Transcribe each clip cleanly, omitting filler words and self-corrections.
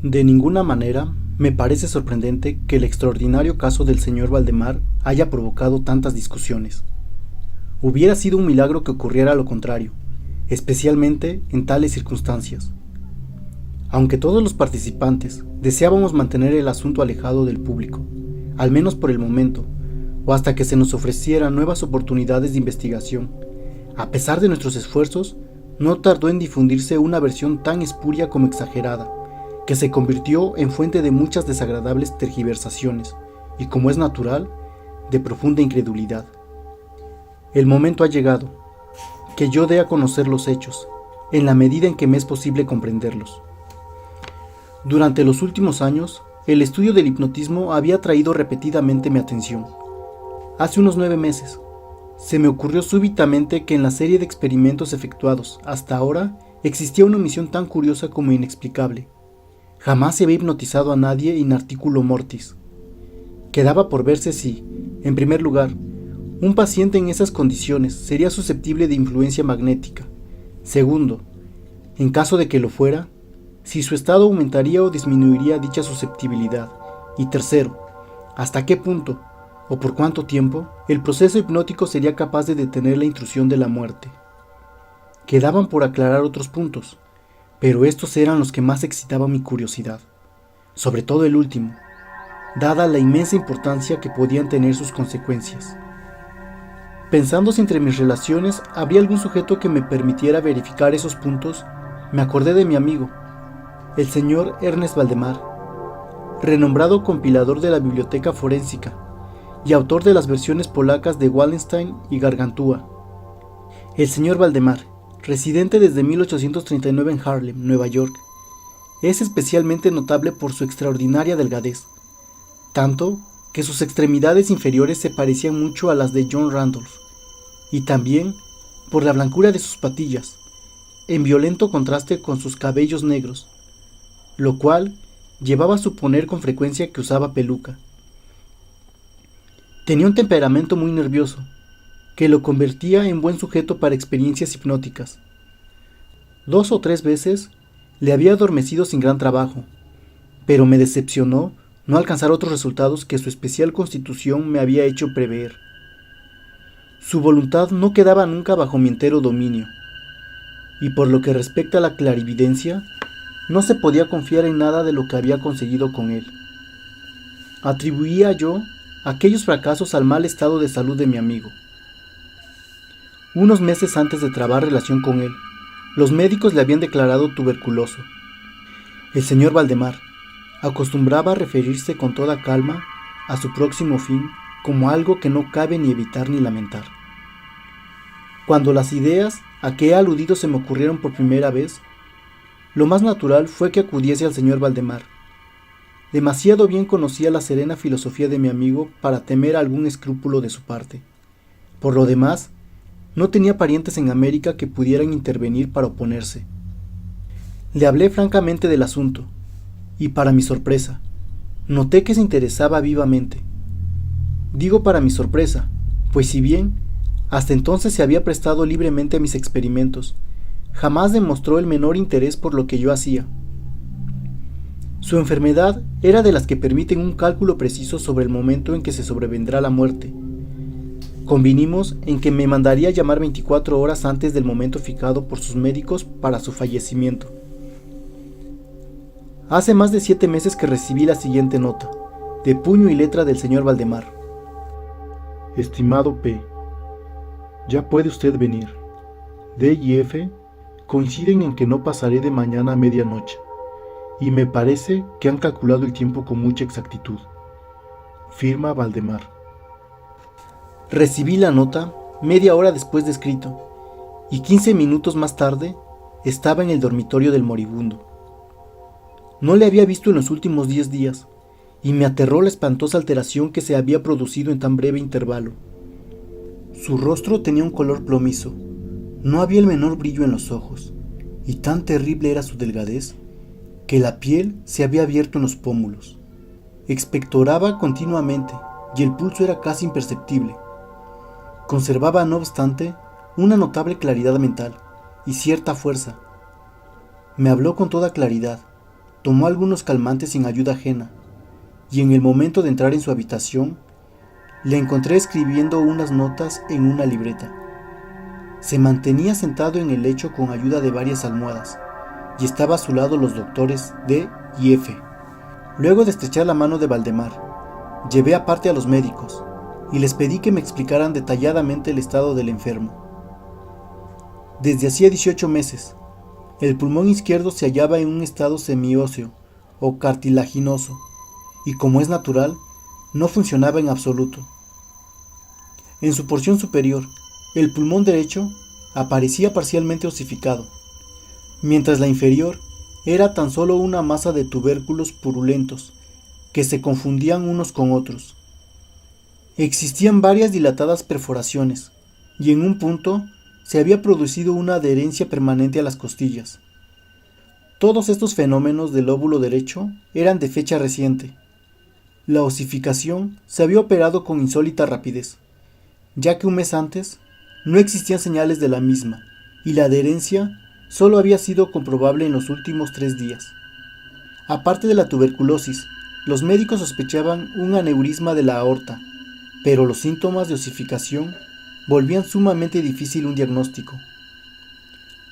De ninguna manera me parece sorprendente que el extraordinario caso del señor Valdemar haya provocado tantas discusiones. Hubiera sido un milagro que ocurriera lo contrario, especialmente en tales circunstancias. Aunque todos los participantes deseábamos mantener el asunto alejado del público, al menos por el momento, o hasta que se nos ofrecieran nuevas oportunidades de investigación, a pesar de nuestros esfuerzos, no tardó en difundirse una versión tan espuria como exagerada, que se convirtió en fuente de muchas desagradables tergiversaciones y, como es natural, de profunda incredulidad. El momento ha llegado, que yo dé a conocer los hechos, en la medida en que me es posible comprenderlos. Durante los últimos años, el estudio del hipnotismo había atraído repetidamente mi atención. Hace unos 9 meses, se me ocurrió súbitamente que en la serie de experimentos efectuados hasta ahora existía una omisión tan curiosa como inexplicable. Jamás se había hipnotizado a nadie in articulo mortis. Quedaba por verse si, en primer lugar, un paciente en esas condiciones sería susceptible de influencia magnética. Segundo, en caso de que lo fuera, si su estado aumentaría o disminuiría dicha susceptibilidad. Y tercero, hasta qué punto, o por cuánto tiempo, el proceso hipnótico sería capaz de detener la intrusión de la muerte. Quedaban por aclarar otros puntos, pero estos eran los que más excitaban mi curiosidad, sobre todo el último, dada la inmensa importancia que podían tener sus consecuencias. Pensando si entre mis relaciones habría algún sujeto que me permitiera verificar esos puntos, me acordé de mi amigo, el señor Ernest Valdemar, renombrado compilador de la biblioteca forénsica y autor de las versiones polacas de Wallenstein y Gargantúa. El señor Valdemar, residente desde 1839 en Harlem, Nueva York, es especialmente notable por su extraordinaria delgadez, tanto que sus extremidades inferiores se parecían mucho a las de John Randolph, y también por la blancura de sus patillas, en violento contraste con sus cabellos negros, lo cual llevaba a suponer con frecuencia que usaba peluca. Tenía un temperamento muy nervioso, que lo convertía en buen sujeto para experiencias hipnóticas. 2 o 3 veces le había adormecido sin gran trabajo, pero me decepcionó no alcanzar otros resultados que su especial constitución me había hecho prever. Su voluntad no quedaba nunca bajo mi entero dominio, y por lo que respecta a la clarividencia, no se podía confiar en nada de lo que había conseguido con él. Atribuía yo aquellos fracasos al mal estado de salud de mi amigo. Unos meses antes de trabar relación con él, los médicos le habían declarado tuberculoso. El señor Valdemar acostumbraba a referirse con toda calma a su próximo fin como algo que no cabe ni evitar ni lamentar. Cuando las ideas a que he aludido se me ocurrieron por primera vez, lo más natural fue que acudiese al señor Valdemar. Demasiado bien conocía la serena filosofía de mi amigo para temer algún escrúpulo de su parte. Por lo demás, no tenía parientes en América que pudieran intervenir para oponerse. Le hablé francamente del asunto, y para mi sorpresa, noté que se interesaba vivamente. Digo para mi sorpresa, pues si bien hasta entonces se había prestado libremente a mis experimentos, jamás demostró el menor interés por lo que yo hacía. Su enfermedad era de las que permiten un cálculo preciso sobre el momento en que se sobrevendrá la muerte. Convinimos en que me mandaría llamar 24 horas antes del momento fijado por sus médicos para su fallecimiento. Hace más de 7 meses que recibí la siguiente nota, de puño y letra del señor Valdemar. Estimado P., ya puede usted venir. D y F coinciden en que no pasaré de mañana a medianoche, y me parece que han calculado el tiempo con mucha exactitud. Firma Valdemar. Recibí la nota media hora después de escrito, y 15 minutos más tarde estaba en el dormitorio del moribundo. No le había visto en los últimos 10 días, y me aterró la espantosa alteración que se había producido en tan breve intervalo. Su rostro tenía un color plomizo, no había el menor brillo en los ojos, y tan terrible era su delgadez, que la piel se había abierto en los pómulos. Expectoraba continuamente, y el pulso era casi imperceptible. Conservaba, no obstante, una notable claridad mental y cierta fuerza. Me habló con toda claridad, tomó algunos calmantes sin ayuda ajena, y en el momento de entrar en su habitación, le encontré escribiendo unas notas en una libreta. Se mantenía sentado en el lecho con ayuda de varias almohadas, y estaba a su lado los doctores D y F. Luego de estrechar la mano de Valdemar, llevé aparte a los médicos, y les pedí que me explicaran detalladamente el estado del enfermo. Desde hacía 18 meses, el pulmón izquierdo se hallaba en un estado semióseo o cartilaginoso, y como es natural, no funcionaba en absoluto. En su porción superior, el pulmón derecho aparecía parcialmente osificado, mientras la inferior era tan solo una masa de tubérculos purulentos que se confundían unos con otros. Existían varias dilatadas perforaciones, y en un punto se había producido una adherencia permanente a las costillas. Todos estos fenómenos del lóbulo derecho eran de fecha reciente. La osificación se había operado con insólita rapidez, ya que un mes antes no existían señales de la misma, y la adherencia solo había sido comprobable en los últimos 3 días. Aparte de la tuberculosis, los médicos sospechaban un aneurisma de la aorta, pero los síntomas de osificación volvían sumamente difícil un diagnóstico.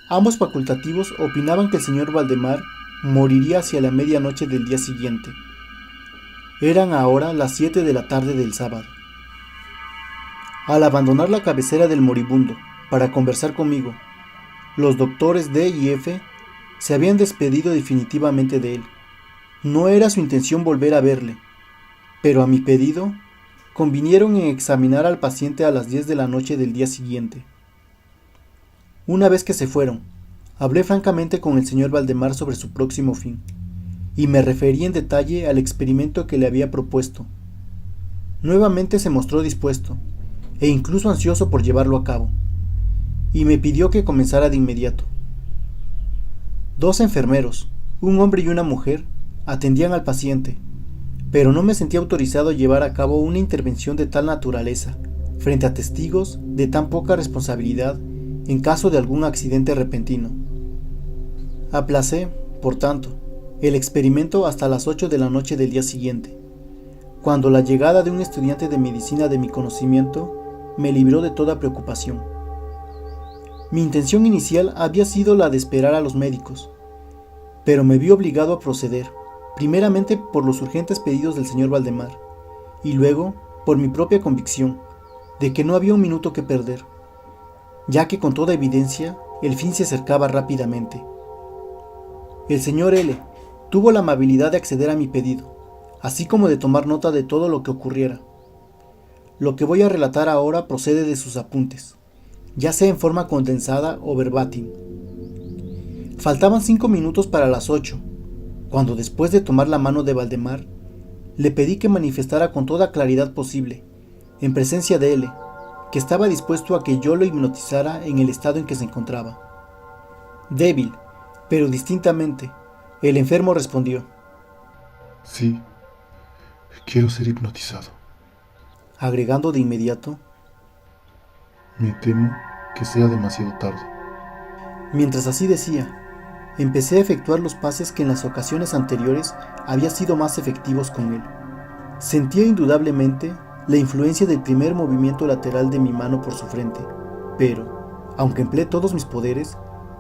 Ambos facultativos opinaban que el señor Valdemar moriría hacia la medianoche del día siguiente. Eran ahora las 7 de la tarde del sábado. Al abandonar la cabecera del moribundo para conversar conmigo, los doctores D y F se habían despedido definitivamente de él. No era su intención volver a verle, pero a mi pedido, convinieron en examinar al paciente a las 10 de la noche del día siguiente. Una vez que se fueron, hablé francamente con el señor Valdemar sobre su próximo fin, y me referí en detalle al experimento que le había propuesto. Nuevamente se mostró dispuesto, e incluso ansioso por llevarlo a cabo, y me pidió que comenzara de inmediato. 2 enfermeros, un hombre y una mujer, atendían al paciente, pero no me sentía autorizado a llevar a cabo una intervención de tal naturaleza, frente a testigos de tan poca responsabilidad en caso de algún accidente repentino. Aplacé, por tanto, el experimento hasta las 8 de la noche del día siguiente, cuando la llegada de un estudiante de medicina de mi conocimiento me libró de toda preocupación. Mi intención inicial había sido la de esperar a los médicos, pero me vi obligado a proceder, primeramente por los urgentes pedidos del señor Valdemar, y luego por mi propia convicción de que no había un minuto que perder, ya que con toda evidencia el fin se acercaba rápidamente. El señor L tuvo la amabilidad de acceder a mi pedido, así como de tomar nota de todo lo que ocurriera. Lo que voy a relatar ahora procede de sus apuntes, ya sea en forma condensada o verbatim. Faltaban 5 minutos para las 8, cuando después de tomar la mano de Valdemar, le pedí que manifestara con toda claridad posible, en presencia de él, que estaba dispuesto a que yo lo hipnotizara en el estado en que se encontraba. Débil, pero distintamente, el enfermo respondió: Sí, quiero ser hipnotizado. Agregando de inmediato: Me temo que sea demasiado tarde. Mientras así decía, empecé a efectuar los pases que en las ocasiones anteriores había sido más efectivos con él. Sentía indudablemente la influencia del primer movimiento lateral de mi mano por su frente, pero, aunque empleé todos mis poderes,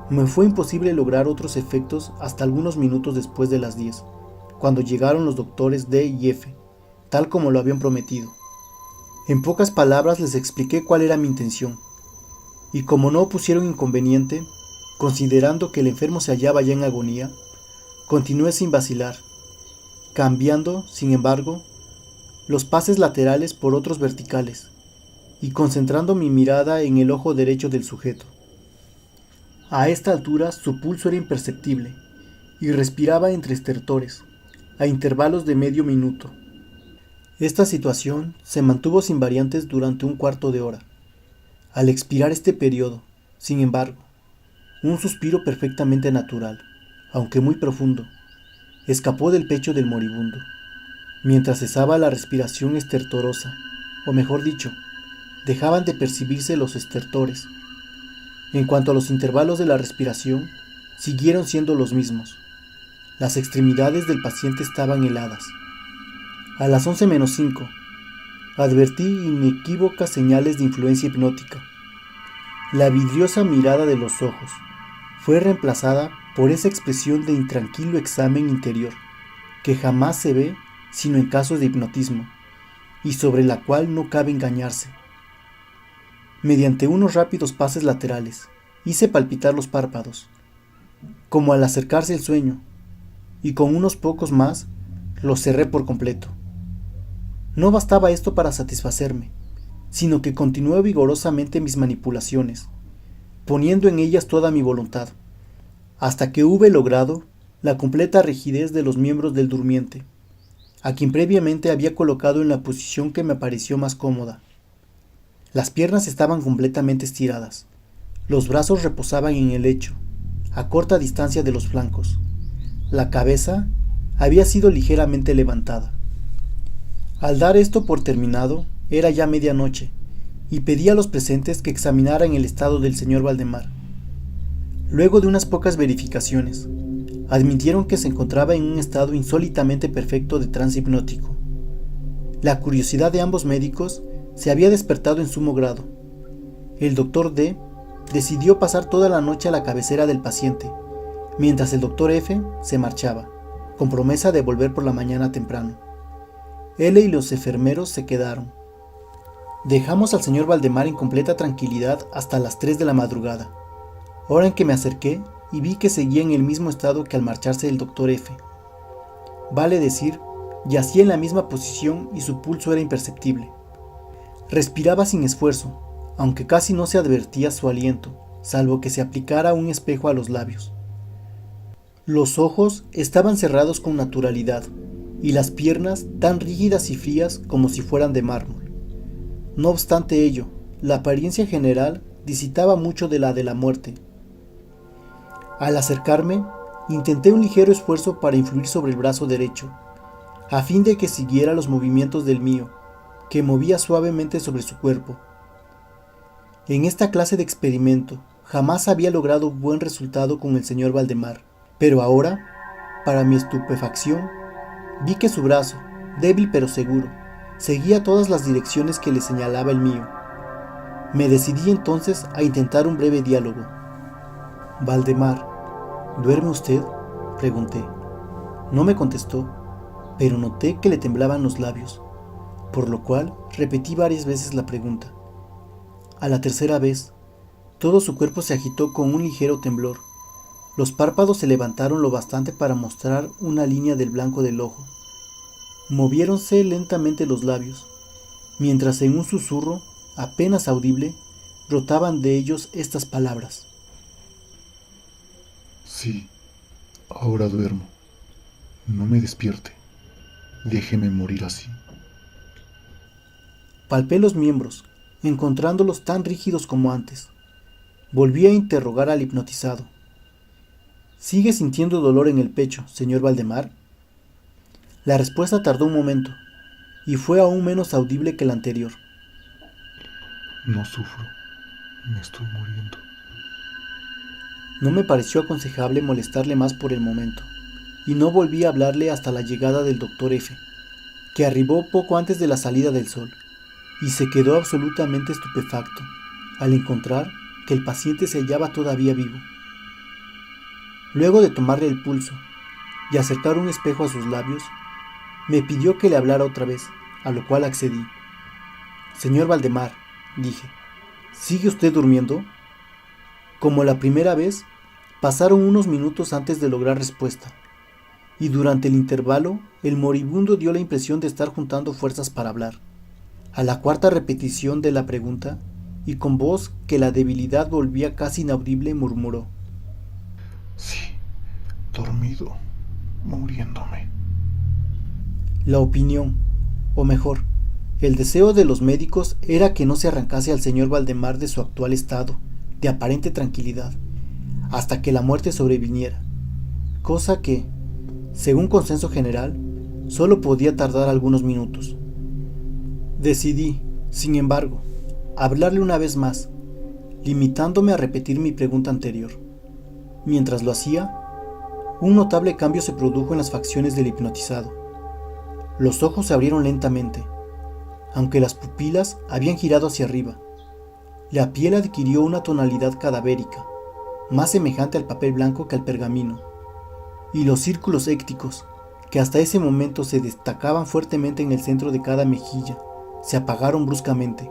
me fue imposible lograr otros efectos hasta algunos minutos después de las 10, cuando llegaron los doctores D y F, tal como lo habían prometido. En pocas palabras les expliqué cuál era mi intención, y como no opusieron inconveniente, considerando que el enfermo se hallaba ya en agonía, continué sin vacilar, cambiando, sin embargo, los pases laterales por otros verticales, y concentrando mi mirada en el ojo derecho del sujeto. A esta altura su pulso era imperceptible, y respiraba entre estertores, a intervalos de medio minuto. Esta situación se mantuvo sin variantes durante un cuarto de hora. Al expirar este periodo, sin embargo, un suspiro perfectamente natural, aunque muy profundo, escapó del pecho del moribundo, mientras cesaba la respiración estertorosa, o mejor dicho, dejaban de percibirse los estertores. En cuanto a los intervalos de la respiración, siguieron siendo los mismos. Las extremidades del paciente estaban heladas. A las 11:05, advertí inequívocas señales de influencia hipnótica. La vidriosa mirada de los ojos fue reemplazada por esa expresión de intranquilo examen interior que jamás se ve sino en casos de hipnotismo y sobre la cual no cabe engañarse. Mediante unos rápidos pases laterales hice palpitar los párpados, como al acercarse el sueño, y con unos pocos más los cerré por completo. No bastaba esto para satisfacerme, sino que continué vigorosamente mis manipulaciones, poniendo en ellas toda mi voluntad, hasta que hube logrado la completa rigidez de los miembros del durmiente, a quien previamente había colocado en la posición que me pareció más cómoda. Las piernas estaban completamente estiradas, los brazos reposaban en el lecho, a corta distancia de los flancos. La cabeza había sido ligeramente levantada. Al dar esto por terminado, era ya medianoche, y pedí a los presentes que examinaran el estado del señor Valdemar. Luego de unas pocas verificaciones, admitieron que se encontraba en un estado insólitamente perfecto de trance hipnótico. La curiosidad de ambos médicos se había despertado en sumo grado. El doctor D decidió pasar toda la noche a la cabecera del paciente, mientras el doctor F se marchaba, con promesa de volver por la mañana temprano. L y los enfermeros se quedaron. Dejamos al señor Valdemar en completa tranquilidad hasta las 3 de la madrugada, hora en que me acerqué y vi que seguía en el mismo estado que al marcharse el doctor F. Vale decir, yacía en la misma posición y su pulso era imperceptible. Respiraba sin esfuerzo, aunque casi no se advertía su aliento, salvo que se aplicara un espejo a los labios. Los ojos estaban cerrados con naturalidad, y las piernas tan rígidas y frías como si fueran de mármol. No obstante ello, la apariencia general disitaba mucho de la muerte. Al acercarme, intenté un ligero esfuerzo para influir sobre el brazo derecho, a fin de que siguiera los movimientos del mío, que movía suavemente sobre su cuerpo. En esta clase de experimento jamás había logrado buen resultado con el señor Valdemar, pero ahora, para mi estupefacción, vi que su brazo, débil pero seguro, seguía todas las direcciones que le señalaba el mío. Me decidí entonces a intentar un breve diálogo. «Valdemar, ¿duerme usted?», pregunté. No me contestó, pero noté que le temblaban los labios, por lo cual repetí varias veces la pregunta. A la tercera vez, todo su cuerpo se agitó con un ligero temblor. Los párpados se levantaron lo bastante para mostrar una línea del blanco del ojo. Moviéronse lentamente los labios, mientras en un susurro apenas audible brotaban de ellos estas palabras. Sí, ahora duermo. No me despierte. Déjeme morir así. Palpé los miembros, encontrándolos tan rígidos como antes. Volví a interrogar al hipnotizado. ¿Sigue sintiendo dolor en el pecho, señor Valdemar? La respuesta tardó un momento, y fue aún menos audible que la anterior. No sufro. Me estoy muriendo. No me pareció aconsejable molestarle más por el momento, y no volví a hablarle hasta la llegada del doctor F, que arribó poco antes de la salida del sol, y se quedó absolutamente estupefacto al encontrar que el paciente se hallaba todavía vivo. Luego de tomarle el pulso y acercar un espejo a sus labios, me pidió que le hablara otra vez, a lo cual accedí. «Señor Valdemar», dije, «¿sigue usted durmiendo?». Como la primera vez, pasaron unos minutos antes de lograr respuesta, y durante el intervalo el moribundo dio la impresión de estar juntando fuerzas para hablar. A la cuarta repetición de la pregunta, y con voz que la debilidad volvía casi inaudible, murmuró: Sí, dormido, muriéndome. La opinión, o mejor, el deseo de los médicos era que no se arrancase al señor Valdemar de su actual estado de aparente tranquilidad, hasta que la muerte sobreviniera, cosa que, según consenso general, solo podía tardar algunos minutos. Decidí, sin embargo, hablarle una vez más, limitándome a repetir mi pregunta anterior. Mientras lo hacía, Un notable cambio se produjo en las facciones del hipnotizado. Los ojos se abrieron lentamente, aunque las pupilas habían girado hacia arriba. La piel adquirió una tonalidad cadavérica, más semejante al papel blanco que al pergamino, y los círculos écticos, que hasta ese momento se destacaban fuertemente en el centro de cada mejilla, se apagaron bruscamente.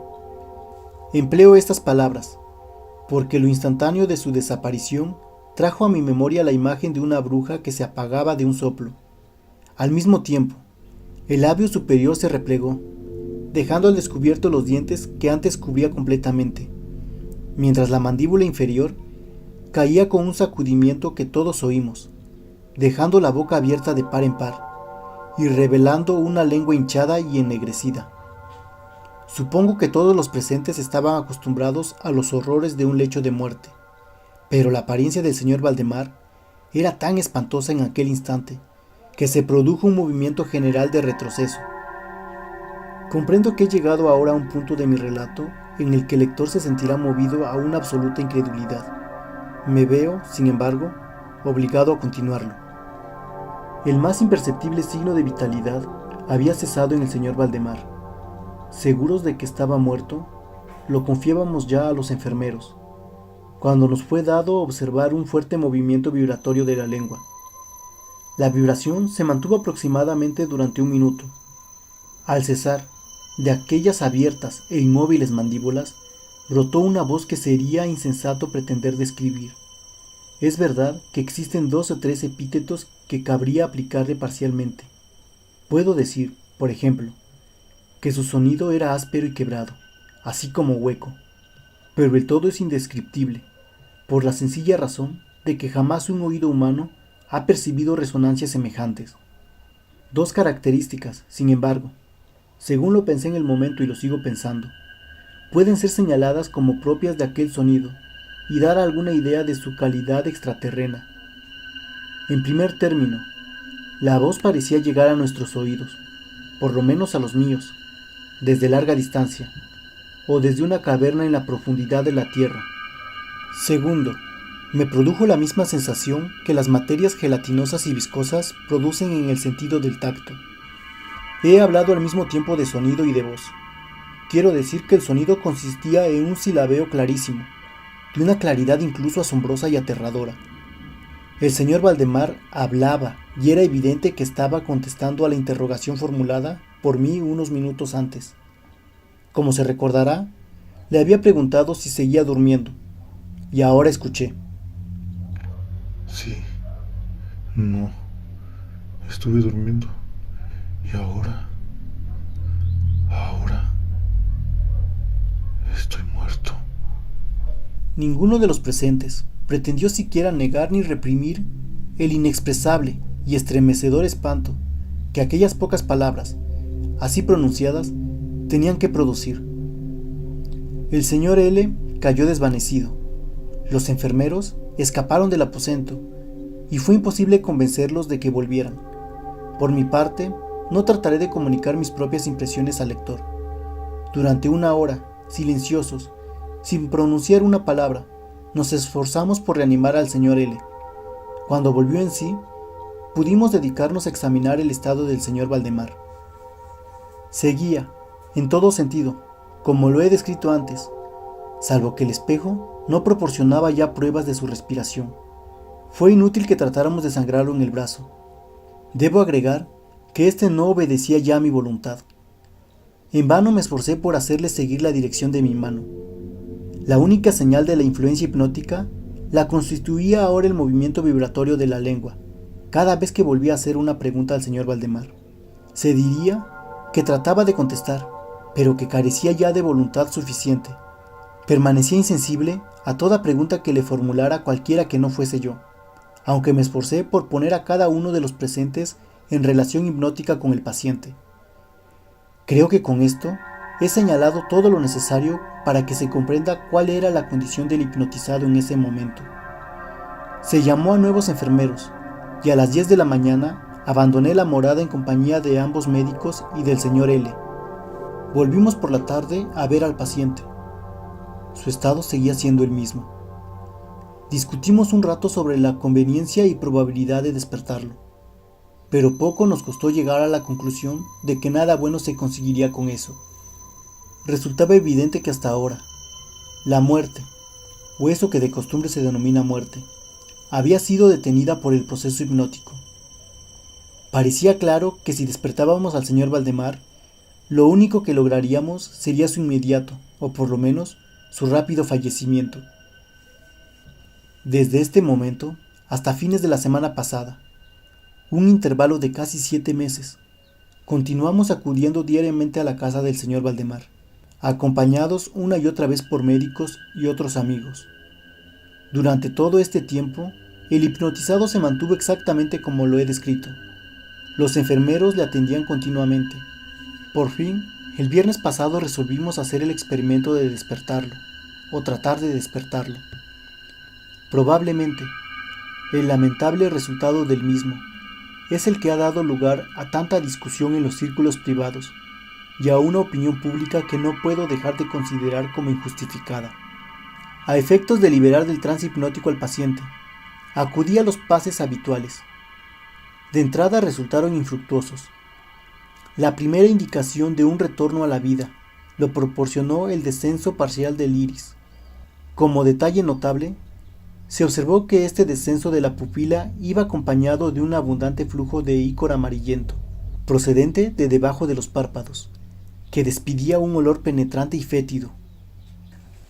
Empleo estas palabras, porque lo instantáneo de su desaparición trajo a mi memoria la imagen de una bruja que se apagaba de un soplo. Al mismo tiempo, el labio superior se replegó, dejando al descubierto los dientes que antes cubría completamente, mientras la mandíbula inferior caía con un sacudimiento que todos oímos, dejando la boca abierta de par en par y revelando una lengua hinchada y ennegrecida. Supongo que todos los presentes estaban acostumbrados a los horrores de un lecho de muerte, pero la apariencia del señor Valdemar era tan espantosa en aquel instante que se produjo un movimiento general de retroceso. Comprendo que he llegado ahora a un punto de mi relato en el que el lector se sentirá movido a una absoluta incredulidad. Me veo, sin embargo, obligado a continuarlo. El más imperceptible signo de vitalidad había cesado en el señor Valdemar. Seguros de que estaba muerto, lo confiábamos ya a los enfermeros, cuando nos fue dado observar un fuerte movimiento vibratorio de la lengua. La vibración se mantuvo aproximadamente durante 1 minuto. Al cesar, de aquellas abiertas e inmóviles mandíbulas, brotó una voz que sería insensato pretender describir. Es verdad que existen 2 o 3 epítetos que cabría aplicarle parcialmente. Puedo decir, por ejemplo, que su sonido era áspero y quebrado, así como hueco, pero el todo es indescriptible, por la sencilla razón de que jamás un oído humano ha percibido resonancias semejantes. 2 características, sin embargo, según lo pensé en el momento y lo sigo pensando, pueden ser señaladas como propias de aquel sonido y dar alguna idea de su calidad extraterrena. En primer término, la voz parecía llegar a nuestros oídos, por lo menos a los míos, desde larga distancia, o desde una caverna en la profundidad de la tierra. Segundo, me produjo la misma sensación que las materias gelatinosas y viscosas producen en el sentido del tacto. He hablado al mismo tiempo de sonido y de voz. Quiero decir que el sonido consistía en un silabeo clarísimo, de una claridad incluso asombrosa y aterradora. El señor Valdemar hablaba y era evidente que estaba contestando a la interrogación formulada por mí unos minutos antes. Como se recordará, le había preguntado si seguía durmiendo, y ahora escuché. Sí, no, estuve durmiendo y ahora estoy muerto. Ninguno de los presentes pretendió siquiera negar ni reprimir el inexpresable y estremecedor espanto que aquellas pocas palabras, así pronunciadas, tenían que producir. El señor L. cayó desvanecido. Los enfermeros escaparon del aposento y fue imposible convencerlos de que volvieran. Por mi parte, no trataré de comunicar mis propias impresiones al lector. Durante 1 hora, silenciosos, sin pronunciar una palabra, nos esforzamos por reanimar al señor L. Cuando volvió en sí, pudimos dedicarnos a examinar el estado del señor Valdemar. Seguía, en todo sentido, como lo he descrito antes, salvo que el espejo no proporcionaba ya pruebas de su respiración. Fue inútil que tratáramos de sangrarlo en el brazo. Debo agregar que éste no obedecía ya a mi voluntad. En vano me esforcé por hacerle seguir la dirección de mi mano. La única señal de la influencia hipnótica la constituía ahora el movimiento vibratorio de la lengua, cada vez que volvía a hacer una pregunta al señor Valdemar. Se diría que trataba de contestar, pero que carecía ya de voluntad suficiente. Permanecía insensible a toda pregunta que le formulara cualquiera que no fuese yo, aunque me esforcé por poner a cada uno de los presentes en relación hipnótica con el paciente. Creo que con esto he señalado todo lo necesario para que se comprenda cuál era la condición del hipnotizado en ese momento. Se llamó a nuevos enfermeros, y a las 10 de la mañana abandoné la morada en compañía de ambos médicos y del señor L. Volvimos por la tarde a ver al paciente. Su estado seguía siendo el mismo. Discutimos un rato sobre la conveniencia y probabilidad de despertarlo, pero poco nos costó llegar a la conclusión de que nada bueno se conseguiría con eso. Resultaba evidente que hasta ahora, la muerte, o eso que de costumbre se denomina muerte, había sido detenida por el proceso hipnótico. Parecía claro que si despertábamos al señor Valdemar, lo único que lograríamos sería su inmediato, o por lo menos, su rápido fallecimiento. Desde este momento hasta fines de la semana pasada, un intervalo de casi 7 meses, continuamos acudiendo diariamente a la casa del señor Valdemar, acompañados una y otra vez por médicos y otros amigos. Durante todo este tiempo, el hipnotizado se mantuvo exactamente como lo he descrito. Los enfermeros le atendían continuamente. Por fin, el viernes pasado resolvimos hacer el experimento de despertarlo, o tratar de despertarlo. Probablemente, el lamentable resultado del mismo es el que ha dado lugar a tanta discusión en los círculos privados y a una opinión pública que no puedo dejar de considerar como injustificada. A efectos de liberar del trance hipnótico al paciente, acudí a los pases habituales. De entrada resultaron infructuosos. La primera indicación de un retorno a la vida lo proporcionó el descenso parcial del iris. Como detalle notable, se observó que este descenso de la pupila iba acompañado de un abundante flujo de ícor amarillento, procedente de debajo de los párpados, que despidía un olor penetrante y fétido.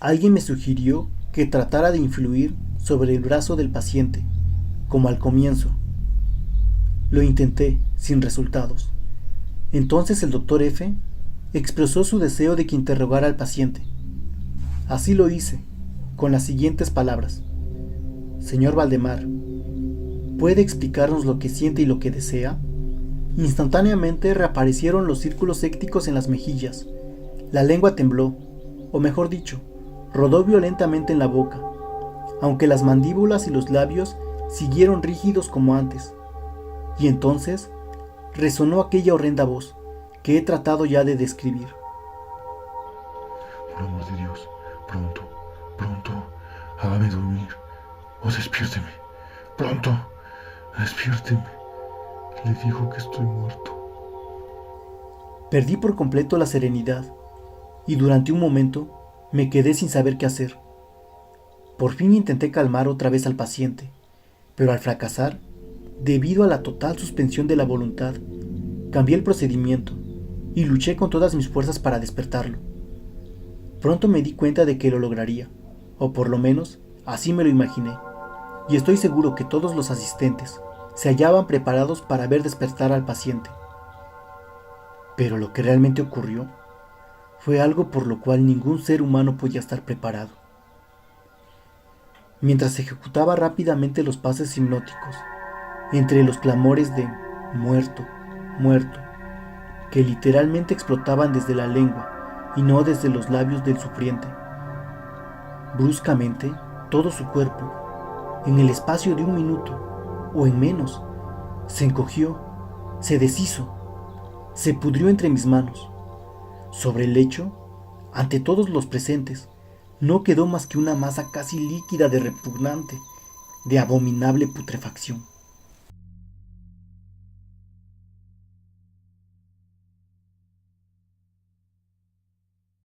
Alguien me sugirió que tratara de influir sobre el brazo del paciente, como al comienzo. Lo intenté, sin resultados. Entonces el doctor F. expresó su deseo de que interrogara al paciente. Así lo hice, con las siguientes palabras: Señor Valdemar, ¿puede explicarnos lo que siente y lo que desea? Instantáneamente reaparecieron los círculos écticos en las mejillas. La lengua tembló, o mejor dicho, rodó violentamente en la boca, aunque las mandíbulas y los labios siguieron rígidos como antes. Y entonces resonó aquella horrenda voz que he tratado ya de describir. Por amor de Dios, pronto, hágame dormir. O despiérteme, pronto, despiérteme. Le digo que estoy muerto. Perdí por completo la serenidad y durante un momento me quedé sin saber qué hacer. Por fin intenté calmar otra vez al paciente, pero al fracasar, debido a la total suspensión de la voluntad, cambié el procedimiento y luché con todas mis fuerzas para despertarlo. Pronto me di cuenta de que lo lograría, o por lo menos así me lo imaginé. Y estoy seguro que todos los asistentes se hallaban preparados para ver despertar al paciente. Pero lo que realmente ocurrió fue algo por lo cual ningún ser humano podía estar preparado. Mientras ejecutaba rápidamente los pases hipnóticos, entre los clamores de muerto, muerto, que literalmente explotaban desde la lengua y no desde los labios del sufriente, bruscamente todo su cuerpo, en el espacio de un minuto, o en menos, se encogió, se deshizo, se pudrió entre mis manos. Sobre el lecho, ante todos los presentes, no quedó más que una masa casi líquida de repugnante, de abominable putrefacción.